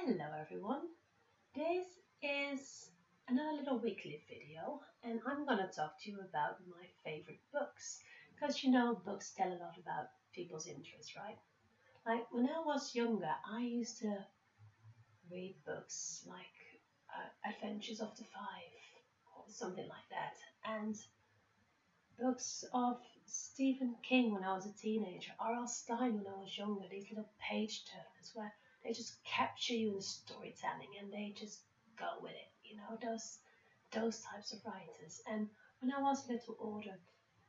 Hello everyone, this is another little weekly video and I'm going to talk to you about my favorite books because books tell a lot about people's interests, right? Like when I was younger I used to read books like Adventures of the Five or something like that, and books of Stephen King when I was a teenager, R.L. Stein when I was younger, these little page turners where they just capture you in storytelling and they just go with it, those types of writers. And when I was a little older,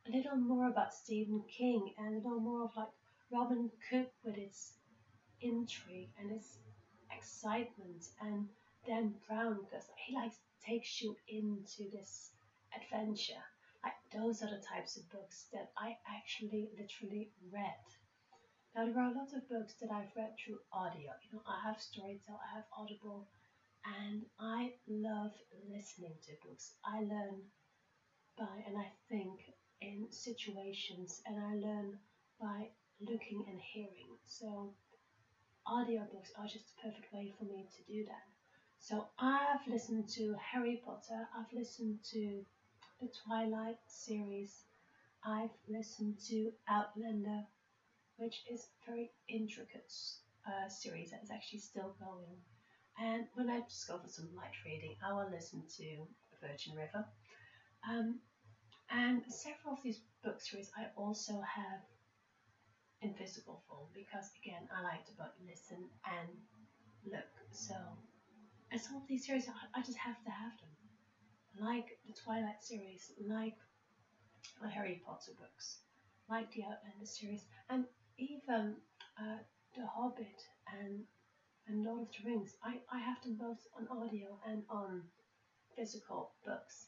a little more about Stephen King and a little more of like Robin Cook with its intrigue and its excitement, and Dan Brown because he takes you into this adventure. Like those are the types of books that I actually literally read. Now there are a lot of books that I've read through audio. I have Storytel, I have Audible, and I love listening to books. I learn by and I think in situations, and I learn by looking and hearing. So audiobooks are just the perfect way for me to do that. So I've listened to Harry Potter, I've listened to the Twilight series, I've listened to Outlander, which is a very intricate series that is actually still going. And when I just go for some light reading, I will listen to Virgin River. And several of these book series I also have in physical form because, again, I like to both listen and look. So, and some of these series, I just have to have them. Like the Twilight series, like the Harry Potter books, like the Outlander series, and even The Hobbit and Lord of the Rings. I have them both on audio and on physical books.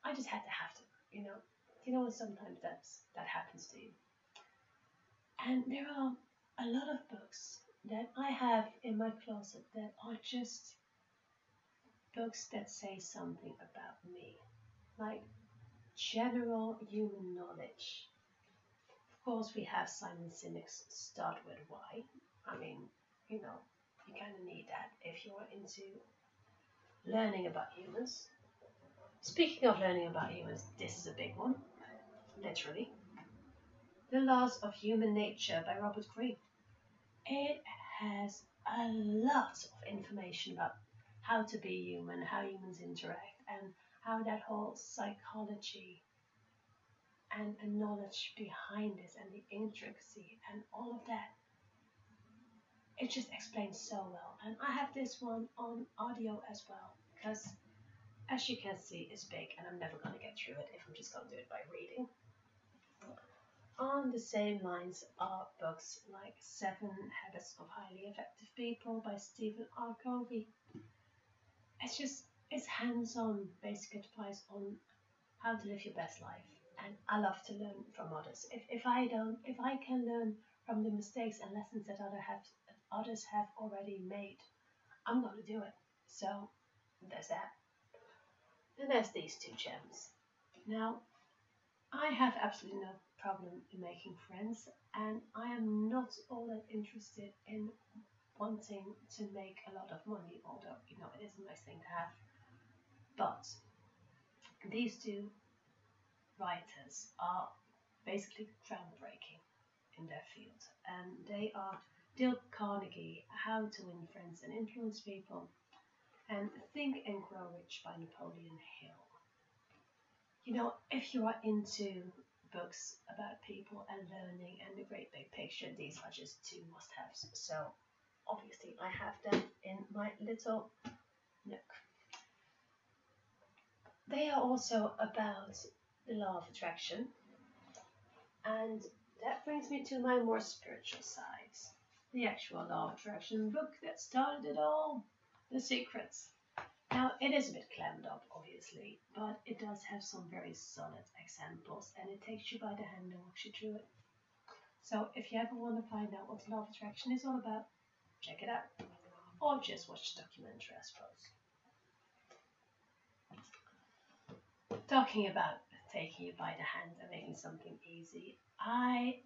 I just had to have them, sometimes that happens to you. And there are a lot of books that I have in my closet that are just books that say something about me, like general human knowledge. Of course, we have Simon Sinek's Start With Why. I mean, you kind of need that if you're into learning about humans. Speaking of learning about humans, this is a big one, literally. The Laws of Human Nature by Robert Greene. It has a lot of information about how to be human, how humans interact, and how that whole psychology and knowledge behind this and the intricacy and all of that. It just explains so well. And I have this one on audio as well because, as you can see, it's big and I'm never going to get through it if I'm just going to do it by reading. On the same lines are books like 7 Habits of Highly Effective People by Stephen R. Covey. It's hands-on basic advice on how to live your best life. And I love to learn from others. If I can learn from the mistakes and lessons that others have already made, I'm going to do it. So there's that. Then there's these 2 gems. Now, I have absolutely no problem in making friends, and I am not all that interested in wanting to make a lot of money, although it is a nice thing to have. But these 2 writers are basically groundbreaking in their field, and they are Dale Carnegie, How to Win Friends and Influence People, and Think and Grow Rich by Napoleon Hill. If you are into books about people and learning and the great big picture, these are just 2 must-haves. So obviously I have them in my little nook. They are also about the law of attraction, and that brings me to my more spiritual side. The actual law of attraction book that started it all, The Secrets. Now, it is a bit clammed up, obviously, but it does have some very solid examples, and it takes you by the hand and walks you through it. So if you ever want to find out what the law of attraction is all about, check it out. Or just watch the documentary, I suppose. Talking about taking you by the hand and making something easy, I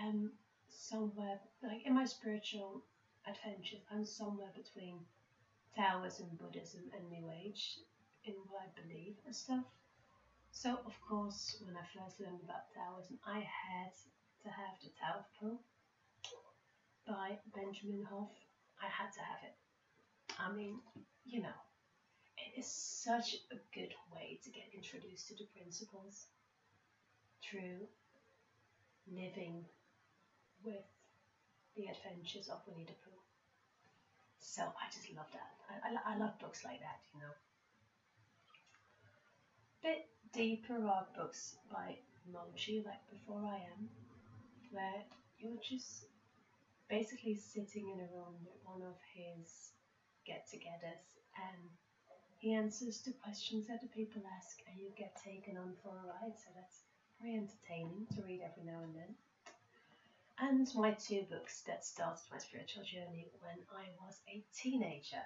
am somewhere, like in my spiritual adventures, I'm somewhere between Taoism, Buddhism, and New Age in what I believe and stuff. So, of course, when I first learned about Taoism, I had to have the Tao of Po by Benjamin Hoff. I had to have it. I mean, you know, it is such a good way to get introduced to the principles through living with the adventures of Winnie the Pooh. So I just love that. I love books like that, you know. Bit deeper are books by Monchi, like Before I Am, where you're just basically sitting in a room with one of his get-togethers, and he answers the questions that the people ask, and you get taken on for a ride. So that's very entertaining to read every now and then. And my two books that started my spiritual journey when I was a teenager.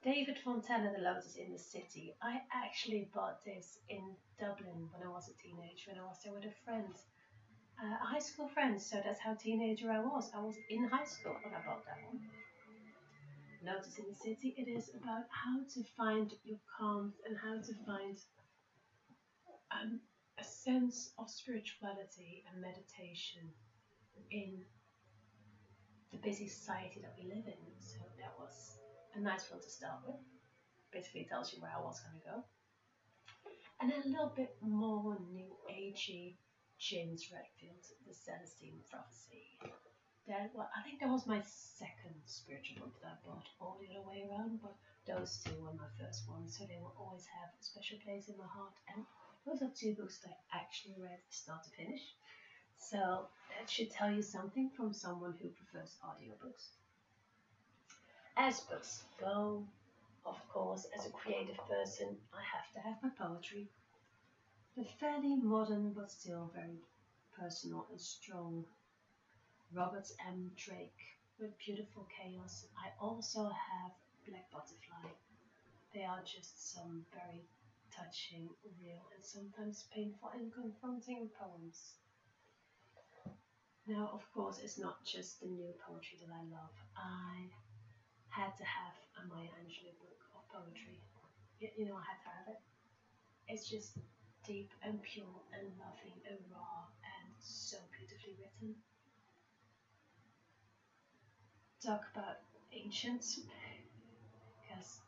David Fontana, The Lotus in the City. I actually bought this in Dublin when I was a teenager, when I was there with a friend, a high school friend, so that's how teenager I was. I was in high school when I bought that one. Lotus in the City, it is about how to find your calm and how to find a sense of spirituality and meditation in the busy society that we live in. So that was a nice one to start with. Basically tells you where I was going to go. And then a little bit more new agey James Redfield, The Celestine Prophecy. I think that was my second spiritual book that I bought, all the other way around, but those two were my first ones, so they will always have a special place in my heart. And those are two books that I actually read start to finish. So that should tell you something from someone who prefers audiobooks. As books go, of course, as a creative person, I have to have my poetry. The fairly modern but still very personal and strong Robert M. Drake with Beautiful Chaos. I also have Black Butterfly. They are just some very touching, real, and sometimes painful and confronting poems. Now, of course, it's not just the new poetry that I love. I had to have a Maya Angelou book of poetry. You know, I had to have it. It's just deep and pure and loving and raw and so beautifully written. Talk about ancients, because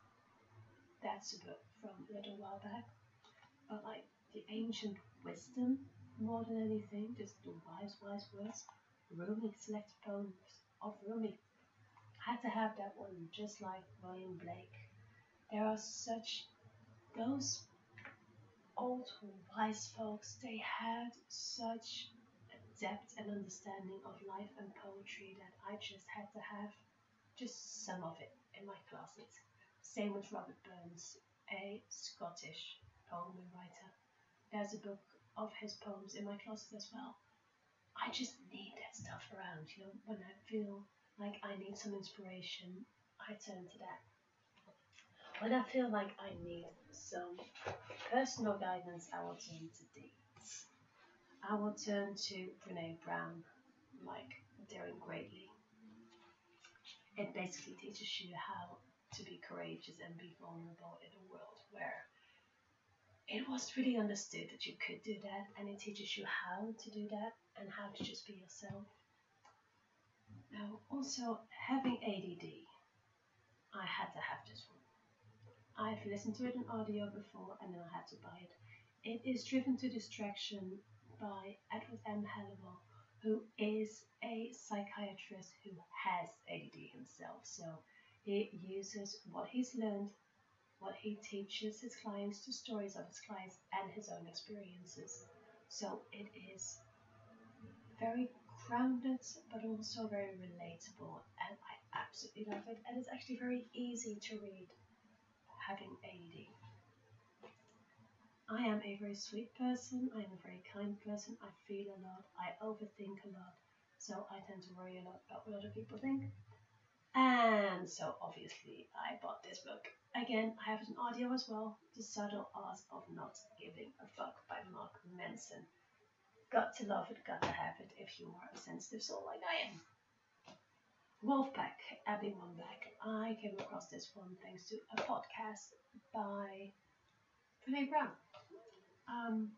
that's a book from a little while back, but like the ancient wisdom more than anything, just the wise words. Rumi, select poems of Rumi. I had to have that one, just like William Blake. There are such, those old wise folks, they had such depth and understanding of life and poetry that I just had to have just some of it in my closet. Same with Robert Burns, a Scottish poem and writer. There's a book of his poems in my closet as well. I just need that stuff around, you know, when I feel like I need some inspiration, I turn to that. When I feel like I need some personal guidance, I will turn to these. I will turn to Brene Brown, like Daring Greatly. It basically teaches you how to be courageous and be vulnerable in a world where it wasn't really understood that you could do that, and it teaches you how to do that and how to just be yourself. Now, also having ADD, I had to have this one. I've listened to it in audio before and then I had to buy it. It is Driven to Distraction by Edward M. Hallowell, who is a psychiatrist who has ADD himself. So he uses what he's learned, what he teaches his clients, the stories of his clients, and his own experiences. So it is very grounded, but also very relatable, and I absolutely love it. And it's actually very easy to read, having ADD. I am a very sweet person, I am a very kind person, I feel a lot, I overthink a lot, so I tend to worry a lot about what other people think. And so obviously I bought this book. Again, I have it in audio as well, The Subtle Art of Not Giving a Fuck by Mark Manson. Got to love it, got to have it if you are a sensitive soul like I am. Wolfpack, Abby Wambach. I came across this one thanks to a podcast by Brene Brown. Um,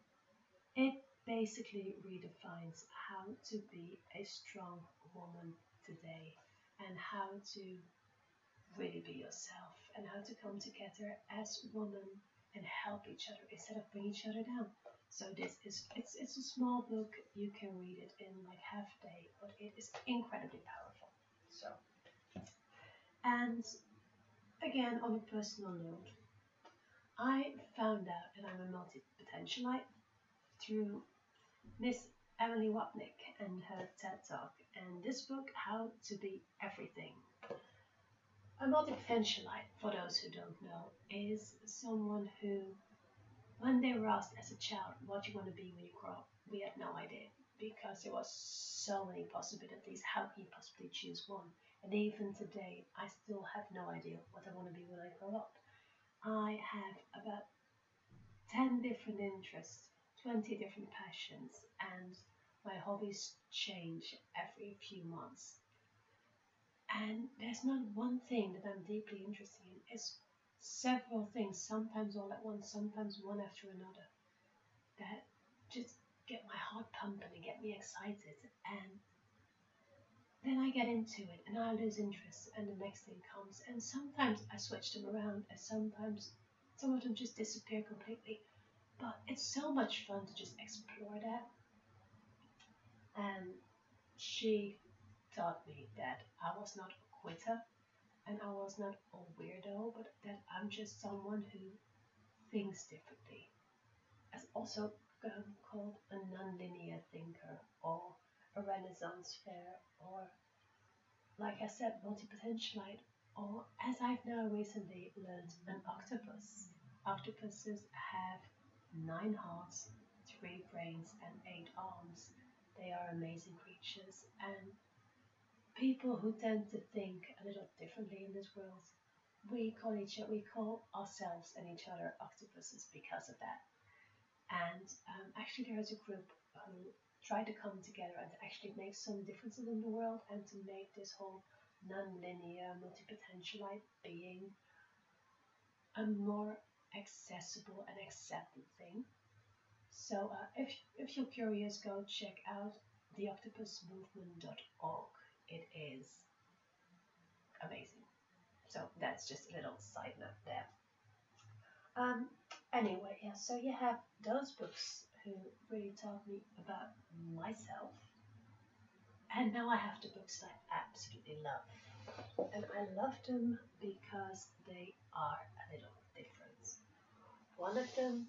it basically redefines how to be a strong woman today and how to really be yourself and how to come together as women and help each other instead of bring each other down. So this is it's a small book. You can read it in like half a day, but it is incredibly powerful. So and again on a personal note, I found out that I'm a multi-potentialite through Miss Emily Wapnick and her TED Talk and this book, How to Be Everything. A multi-potentialite, for those who don't know, is someone who, when they were asked as a child what you want to be when you grow up, we had no idea because there was so many possibilities. How can you possibly choose one? And even today, I still have no idea what I want to be when I grow up. I have about 10 different interests, 20 different passions, and my hobbies change every few months. And there's not one thing that I'm deeply interested in. It's several things, sometimes all at once, sometimes one after another, that just get my heart pumping and get me excited. And then I get into it and I lose interest and the next thing comes. And sometimes I switch them around and sometimes some of them just disappear completely. But it's so much fun to just explore that. And she taught me that I was not a quitter and I was not a weirdo, but that I'm just someone who thinks differently. As also called a non-linear thinker or a Renaissance fair or, like I said, multi-potentialite or, as I've now recently learned, an octopus. Octopuses have 9 hearts, 3 brains, and 8 arms. They are amazing creatures, and people who tend to think a little differently in this world, we call ourselves and each other octopuses because of that. And actually, there is a group who try to come together and to actually make some differences in the world and to make this whole non-linear, multi-potentialite being a more accessible and accepted thing. So if you're curious, go check out theoctopusmovement.org. It is amazing. So that's just a little side note there. Um, anyway, yeah, so you have those books who really taught me about myself. And now I have the books that I absolutely love. And I love them because they are a little different. One of them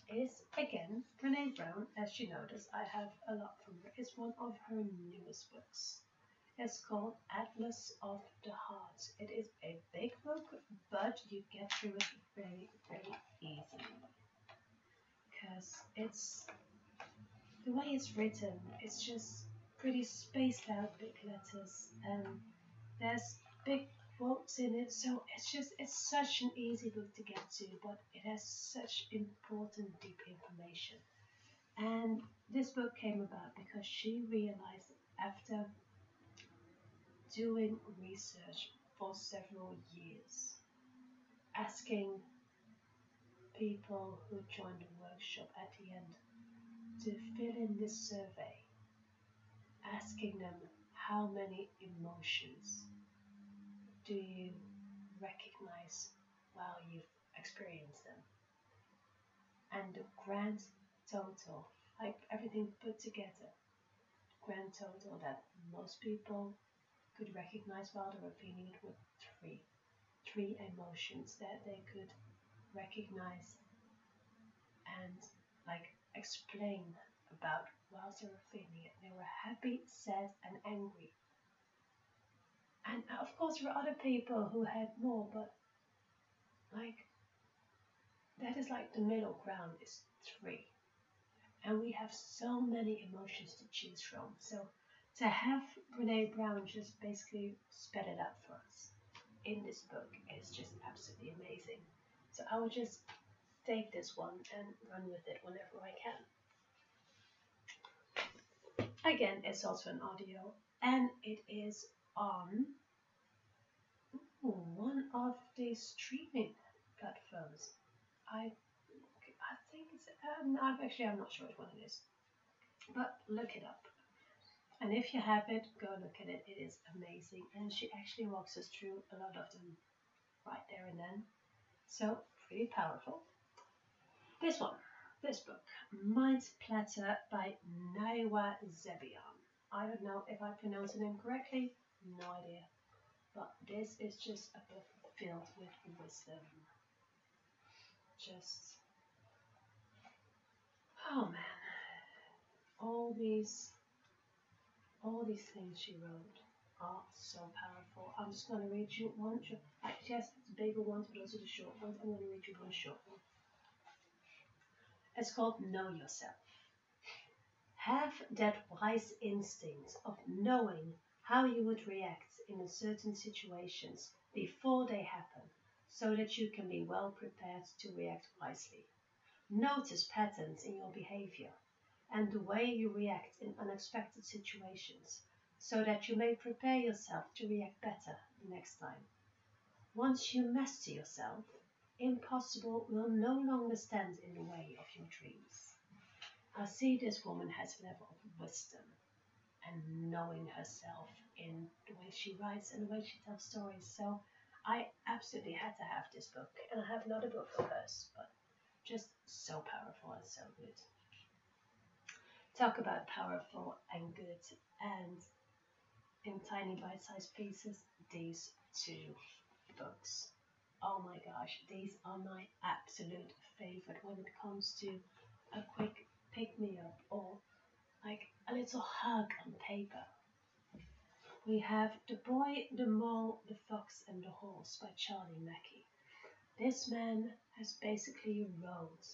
is, again, Brene Brown. As you notice, I have a lot from her. It's one of her newest books. It's called Atlas of the Heart. It is a big book, but you get through it very, very easily. Because it's the way it's written, it's just pretty spaced out big letters and there's big quotes in it, so it's such an easy book to get to, but it has such important deep information. And this book came about because she realized after doing research for several years, asking people who joined the workshop at the end to fill in this survey, asking them how many emotions do you recognize while you've experienced them. And the grand total, like everything put together, grand total that most people could recognize while they were feeling it with three emotions that they could recognize and like explain about whilst they were feeling it. They were happy, sad, and angry. And of course, there were other people who had more, but like that is like the middle ground is 3. And we have so many emotions to choose from. So to have Brene Brown just basically sped it up for us in this book is just absolutely amazing. So I will just take this one and run with it whenever I can. Again, it's also an audio, and it is on one of the streaming platforms. I think it's I'm not sure which one it is, but look it up. And if you have it, go look at it. It is amazing, and she actually walks us through a lot of them right there and then. So pretty powerful. This one, this book, Mind's Platter by Naiwa Zebion. I don't know if I pronounce the name correctly, no idea. But this is just a book filled with wisdom. Just, oh man, all these things she wrote are so powerful. I'm just going to read you one. Yes, it's bigger ones, but also the short ones. I'm going to read you one short one. It's called Know Yourself. Have that wise instinct of knowing how you would react in certain situations before they happen, so that you can be well prepared to react wisely. Notice patterns in your behavior and the way you react in unexpected situations, so that you may prepare yourself to react better the next time. Once you master yourself, impossible will no longer stand in the way of your dreams. I see this woman has a level of wisdom and knowing herself in the way she writes and the way she tells stories. So I absolutely had to have this book, and I have another book of hers, but just so powerful and so good. Talk about powerful and good, and in tiny bite-sized pieces, these two books. Oh my gosh, these are my absolute favorite when it comes to a quick pick-me-up or like a little hug on paper. We have The Boy, the Mole, the Fox and the Horse by Charlie Mackay. This man has basically wrote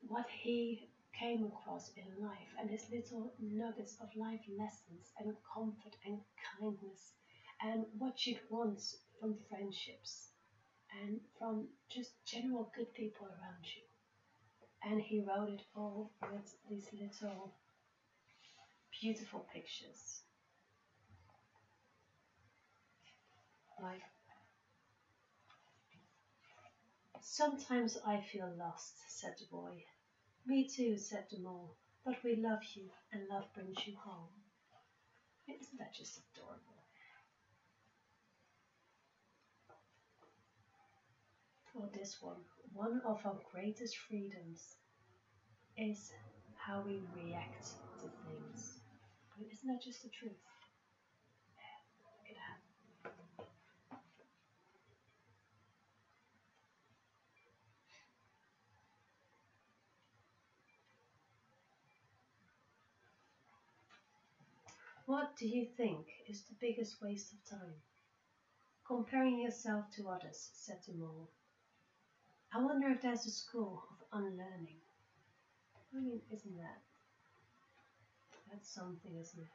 what he came across in life and his little nuggets of life lessons and comfort and kindness and what you'd want from friendships and from just general good people around you. And he wrote it all with these little beautiful pictures. Like, sometimes I feel lost, said the boy. Me too, said the mole, but we love you and love brings you home. Isn't that just adorable? Or this one of our greatest freedoms is how we react to things. Isn't that just the truth? Look at that. What do you think is the biggest waste of time? Comparing yourself to others, said the mole. I wonder if there's a school of unlearning. I mean, isn't that's something, isn't it?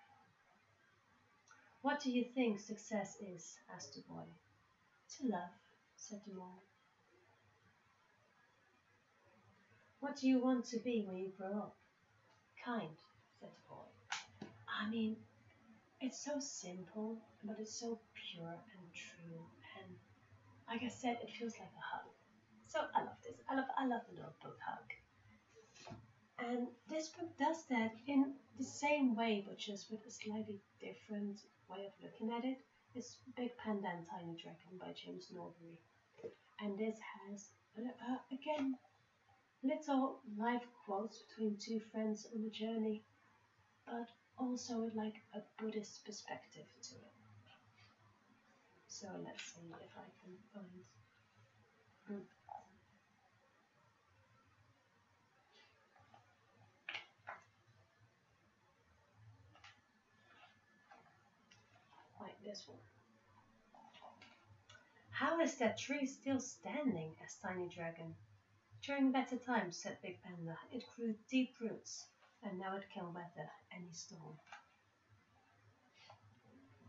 What do you think success is? Asked the boy. To love, said the mole. What do you want to be when you grow up? Kind, said the boy. I mean, it's so simple, but it's so pure and true, and like I said, it feels like a hug. So I love this. I love the notebook hug. And this book does that in the same way, but just with a slightly different way of looking at it. It's Big Panda and Tiny Dragon by James Norbury. And this has, again, little life quotes between two friends on a journey, but also with like a Buddhist perspective to it. So let's see if I can find. Like this one. How is that tree still standing? Asked Tiny Dragon. During better times, said Big Panda, it grew deep roots, and now it can weather any storm.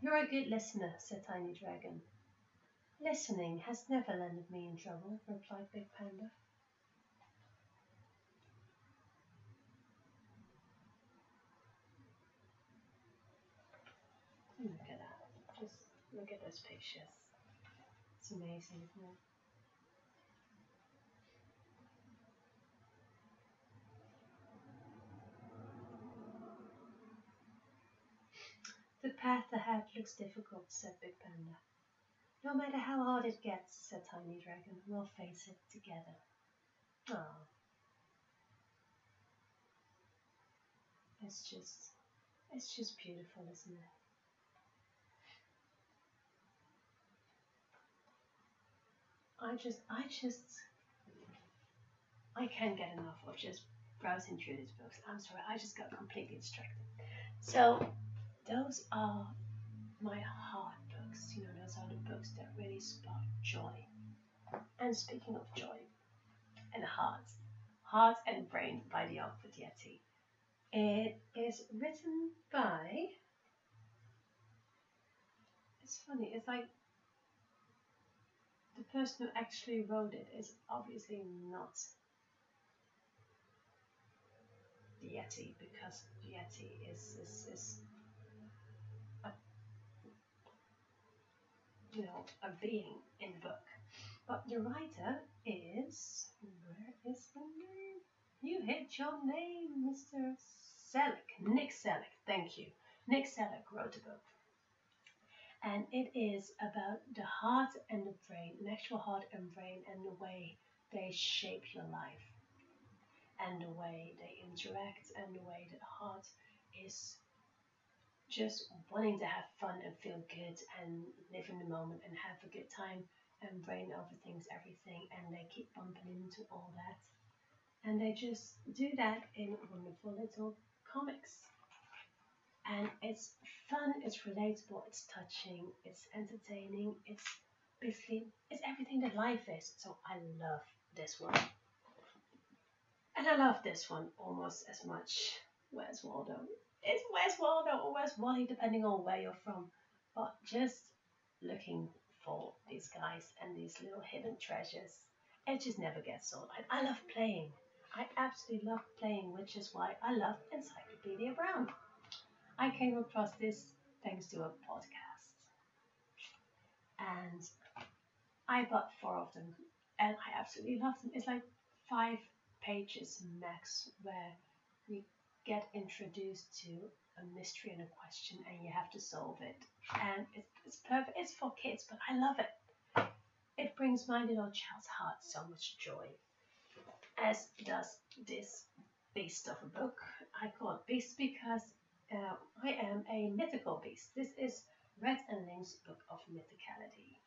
You're a good listener, said Tiny Dragon. Listening has never landed me in trouble, replied Big Panda. Look at that. Look at those pictures. It's amazing, isn't it? The path ahead looks difficult, said Big Panda. No matter how hard it gets, said Tiny Dragon, we'll face it together. Oh, it's just, it's just beautiful, isn't it? I can't get enough of just browsing through these books. I'm sorry, I just got completely distracted. So, those are my heart books. You know, those are the books that really spark joy. And speaking of joy and Heart and Brain by the Outfit Yeti. It is written by. It's funny. It's like the person who actually wrote it is obviously not the Yeti because the Yeti is a, a being in the book. But the writer is, where is the name? You hit your name, Mr. Selleck. Nick Selleck, thank you. Nick Selleck wrote the book. And it is about the heart and the brain, an actual heart and brain, and the way they shape your life, and the way they interact, and the way that the heart is just wanting to have fun and feel good and live in the moment and have a good time, and brain overthinks everything, and they keep bumping into all that. And they just do that in wonderful little comics. And it's fun, it's relatable, it's touching, it's entertaining, it's basically it's everything that life is. So I love this one. And I love this one almost as much. Where's Waldo? It's Where's Waldo or Where's Wally, depending on where you're from. But just looking for these guys and these little hidden treasures. It just never gets old. I love playing. I absolutely love playing, which is why I love Encyclopedia Brown. I came across this thanks to a podcast. And I bought 4 of them and I absolutely love them. It's like 5 pages max where you get introduced to a mystery and a question and you have to solve it. And it's perfect. It's for kids, but I love it. It brings my little child's heart so much joy, as does this beast of a book. I call it beast because I am a mythical beast. This is Red and Link's Book of Mythicality.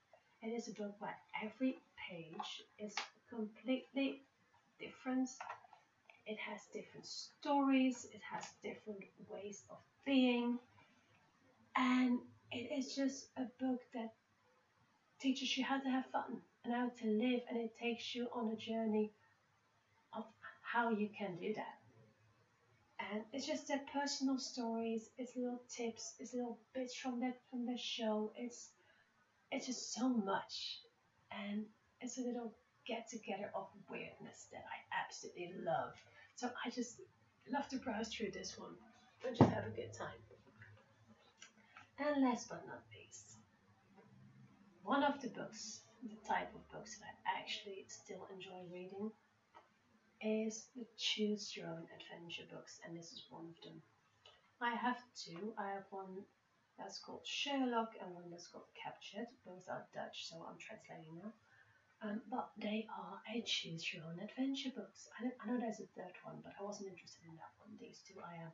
It is a book where every page is completely different. It has different stories, it has different ways of being, and it is just a book that teaches you how to have fun and how to live, and it takes you on a journey of how you can do that. And it's just their personal stories, it's little tips, it's little bits from the show. It's just so much, and it's a little get together of weirdness that I absolutely love. So I just love to browse through this one and just have a good time. And last but not least, one of the books, the type of books that I actually still enjoy reading, is the Choose Your Own Adventure books, and this is one of them. I have two. I have one that's called Sherlock and one that's called Captured. Both are Dutch, so I'm translating now. But they are a Choose Your Own Adventure books. I know there's a third one, but I wasn't interested in that one. These two I am.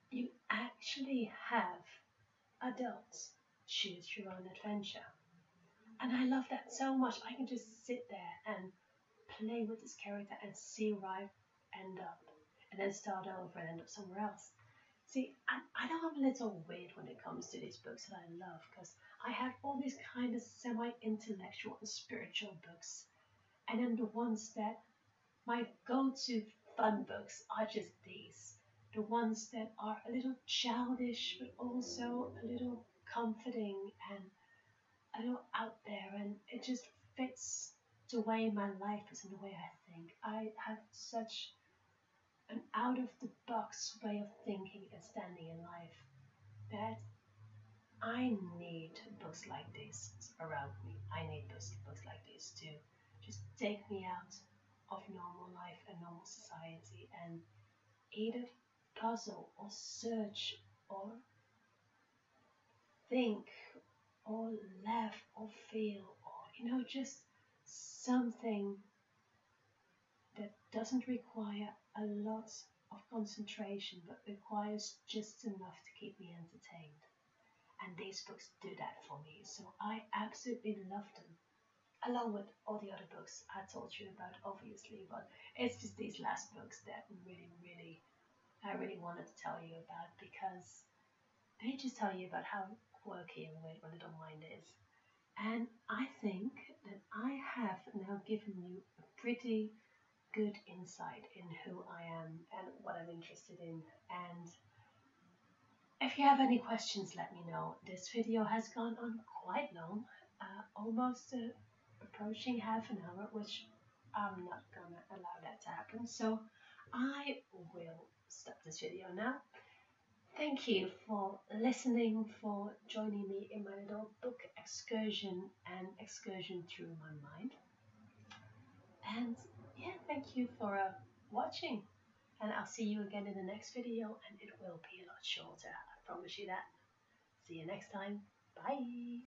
You actually have adults choose your own adventure. And I love that so much. I can just sit there and play with this character and see where I end up, and then start over and end up somewhere else. See, I know I'm a little weird when it comes to these books that I love, because I have all these kind of semi-intellectual and spiritual books, and then the ones that my go-to fun books are just these. The ones that are a little childish, but also a little comforting and a little out there, and it just fits the way my life is and the way I think. I have such an out of the box way of thinking and standing in life that I need books like this around me. I need books like this to just take me out of normal life and normal society and either puzzle or search or think or laugh or feel or just something that doesn't require a lot of concentration but requires just enough to keep me entertained. And these books do that for me, so I absolutely love them. Along with all the other books I told you about, obviously, but it's just these last books that I really wanted to tell you about because they just tell you about how quirky and weird my little mind is. And I think that I have now given you a pretty good insight in who I am and what I'm interested in. And if you have any questions, let me know. This video has gone on quite long, almost approaching half an hour, which I'm not gonna allow that to happen. So I will stop this video now. Thank you for listening, for joining me in my little book excursion and excursion through my mind. And yeah, thank you for watching. And I'll see you again in the next video, and it will be a lot shorter. I promise you that. See you next time. Bye.